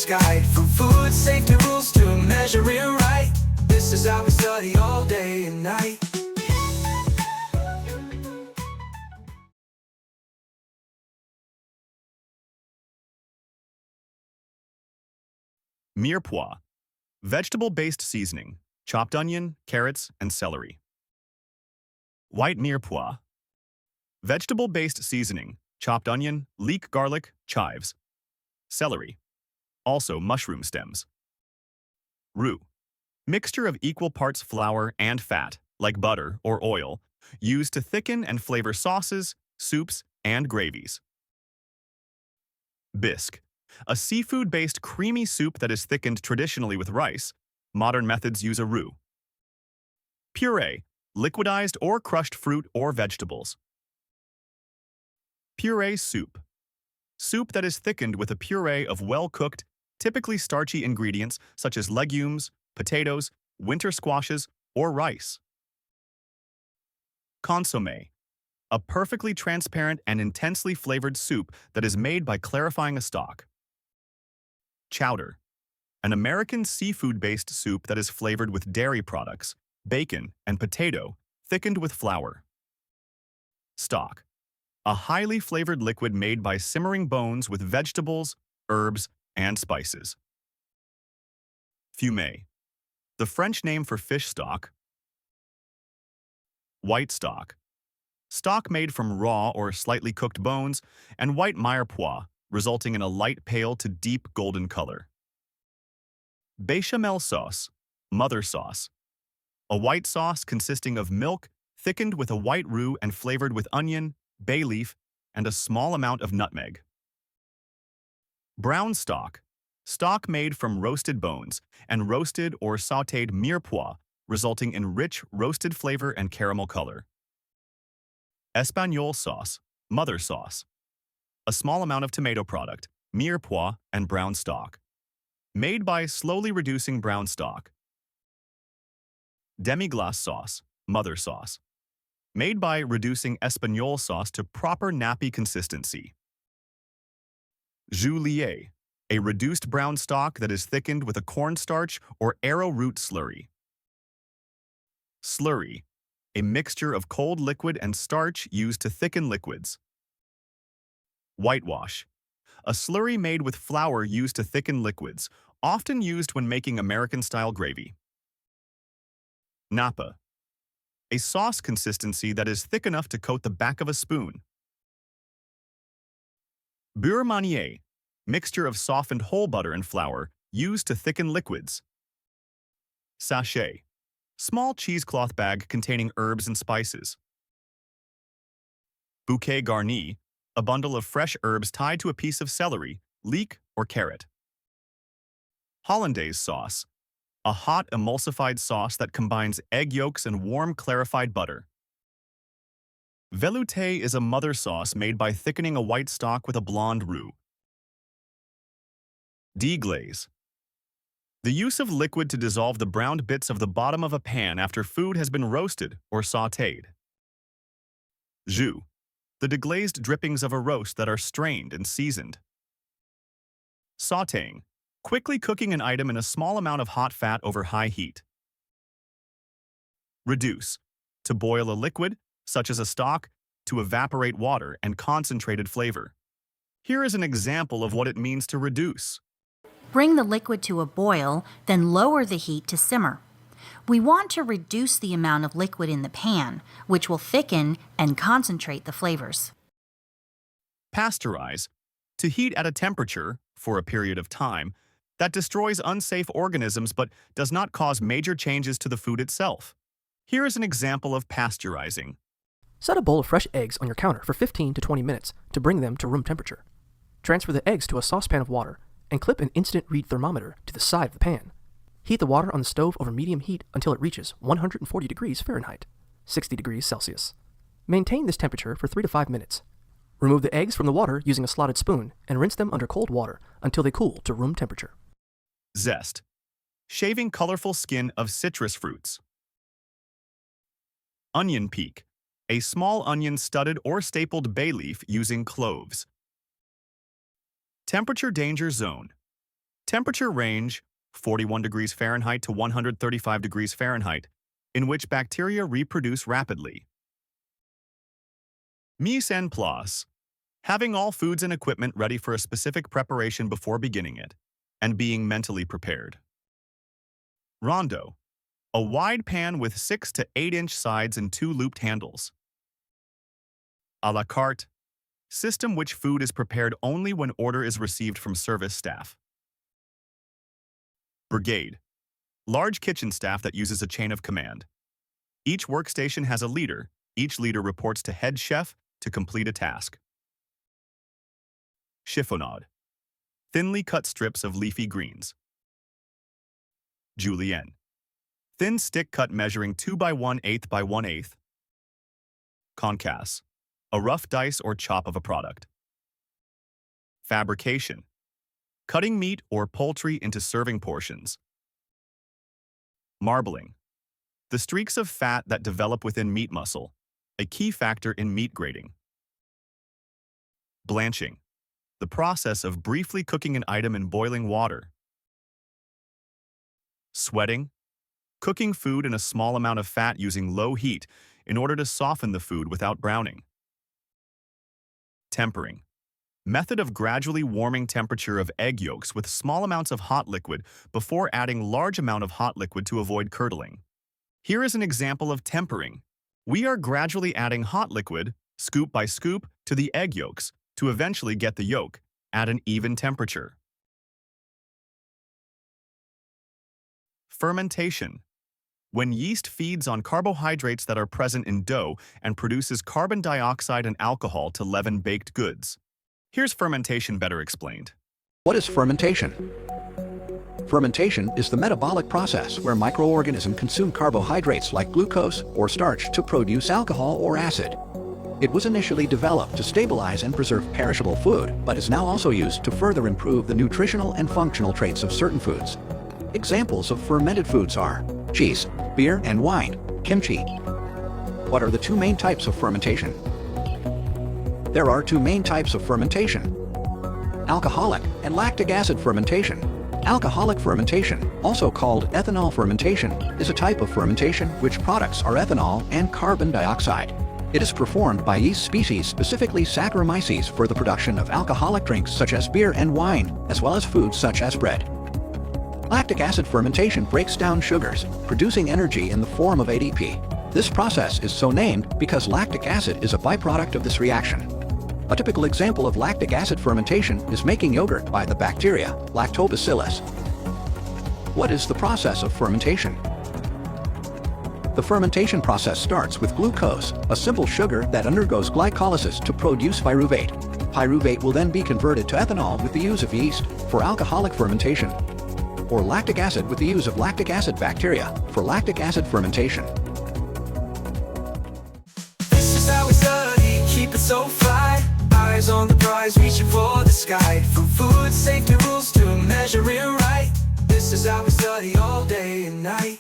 guide. From food safety rules to measure it right. This is how we study all day and night. Mirepoix, vegetable-based seasoning, chopped onion, carrots, and celery. White mirepoix, vegetable-based seasoning, chopped onion, leek garlic, chives, celery, also mushroom stems. Roux, mixture of equal parts flour and fat, like butter or oil, used to thicken and flavor sauces, soups, and gravies. Bisque, a seafood-based creamy soup that is thickened traditionally with rice. Modern methods use a roux. Puree, liquidized or crushed fruit or vegetables. Puree soup, soup that is thickened with a puree of well-cooked, typically starchy ingredients such as legumes, potatoes, winter squashes, or rice. Consommé, a perfectly transparent and intensely flavored soup that is made by clarifying a stock. Chowder, an American seafood-based soup that is flavored with dairy products, bacon, and potato, thickened with flour. Stock, a highly flavored liquid made by simmering bones with vegetables, herbs, and spices. Fumé, the French name for fish stock. White stock, stock made from raw or slightly cooked bones, and white mirepoix, resulting in a light pale to deep golden color. Béchamel sauce, mother sauce, a white sauce consisting of milk thickened with a white roux and flavored with onion, bay leaf, and a small amount of nutmeg. Brown stock, stock made from roasted bones, and roasted or sautéed mirepoix, resulting in rich roasted flavor and caramel color. Espagnole sauce, mother sauce, a small amount of tomato product, mirepoix, and brown stock, made by slowly reducing brown stock. Demi-glace sauce, mother sauce, made by reducing Espagnole sauce to proper nappy consistency. Jus lié, a reduced brown stock that is thickened with a cornstarch or arrowroot slurry. Slurry, a mixture of cold liquid and starch used to thicken liquids. Whitewash, a slurry made with flour used to thicken liquids, often used when making American-style gravy. Napa, a sauce consistency that is thick enough to coat the back of a spoon. Beurre manière, mixture of softened whole butter and flour used to thicken liquids. Sachet, small cheesecloth bag containing herbs and spices. Bouquet garni, a bundle of fresh herbs tied to a piece of celery, leek, or carrot. Hollandaise sauce, a hot emulsified sauce that combines egg yolks and warm clarified butter. Velouté is a mother sauce made by thickening a white stock with a blonde roux. Deglaze, the use of liquid to dissolve the browned bits of the bottom of a pan after food has been roasted or sautéed. Jus, the deglazed drippings of a roast that are strained and seasoned. Sautéing, quickly cooking an item in a small amount of hot fat over high heat. Reduce, to boil a liquid, such as a stock, to evaporate water and concentrated flavor. Here is an example of what it means to reduce. Bring the liquid to a boil, then lower the heat to simmer. We want to reduce the amount of liquid in the pan, which will thicken and concentrate the flavors. Pasteurize, to heat at a temperature, for a period of time, that destroys unsafe organisms but does not cause major changes to the food itself. Here is an example of pasteurizing. Set a bowl of fresh eggs on your counter for 15 to 20 minutes to bring them to room temperature. Transfer the eggs to a saucepan of water and clip an instant read thermometer to the side of the pan. Heat the water on the stove over medium heat until it reaches 140 degrees Fahrenheit, 60 degrees Celsius. Maintain this temperature for 3 to 5 minutes. Remove the eggs from the water using a slotted spoon and rinse them under cold water until they cool to room temperature. Zest, shaving colorful skin of citrus fruits. Onion peak, a small onion studded or stapled bay leaf using cloves. Temperature danger zone, Temperature range 41 degrees Fahrenheit to 135 degrees Fahrenheit, in which bacteria reproduce rapidly. Mise en place. Having all foods and equipment ready for a specific preparation before beginning it, and being mentally prepared. Rondeau. A wide pan with 6 to 8-inch sides and 2 looped handles. À la carte. System which food is prepared only when order is received from service staff. Brigade. Large kitchen staff that uses a chain of command. Each workstation has a leader. Each leader reports to head chef to complete a task. Chiffonade. Thinly cut strips of leafy greens. Julienne. Thin stick cut measuring 2 by 1/8 by 1/8. Concasse. A rough dice or chop of a product. Fabrication. Cutting meat or poultry into serving portions. Marbling. The streaks of fat that develop within meat muscle, a key factor in meat grating. Blanching. The process of briefly cooking an item in boiling water. Sweating. Cooking food in a small amount of fat using low heat in order to soften the food without browning. Tempering. Method of gradually warming temperature of egg yolks with small amounts of hot liquid before adding large amount of hot liquid to avoid curdling. Here is an example of tempering. We are gradually adding hot liquid, scoop by scoop, to the egg yolks to eventually get the yolk at an even temperature. Fermentation. When yeast feeds on carbohydrates that are present in dough and produces carbon dioxide and alcohol to leaven baked goods. Here's fermentation better explained. What is fermentation? Fermentation is the metabolic process where microorganisms consume carbohydrates like glucose or starch to produce alcohol or acid. It was initially developed to stabilize and preserve perishable food, but is now also used to further improve the nutritional and functional traits of certain foods. Examples of fermented foods are cheese, beer and wine, kimchi. What are the two main types of fermentation? There are two main types of fermentation: alcoholic and lactic acid fermentation. Alcoholic fermentation, also called ethanol fermentation, is a type of fermentation which products are ethanol and carbon dioxide. It is performed by yeast species, specifically Saccharomyces, for the production of alcoholic drinks such as beer and wine, as well as foods such as bread. Lactic acid fermentation breaks down sugars, producing energy in the form of ADP. This process is so named because lactic acid is a byproduct of this reaction. A typical example of lactic acid fermentation is making yogurt by the bacteria Lactobacillus. What is the process of fermentation? The fermentation process starts with glucose, a simple sugar that undergoes glycolysis to produce pyruvate. Pyruvate will then be converted to ethanol with the use of yeast for alcoholic fermentation, or lactic acid with the use of lactic acid bacteria for lactic acid fermentation. This is how we study, keep it so fly. Eyes on the prize, reaching for the sky. From food safety rules to measure it right. This is how we study all day and night.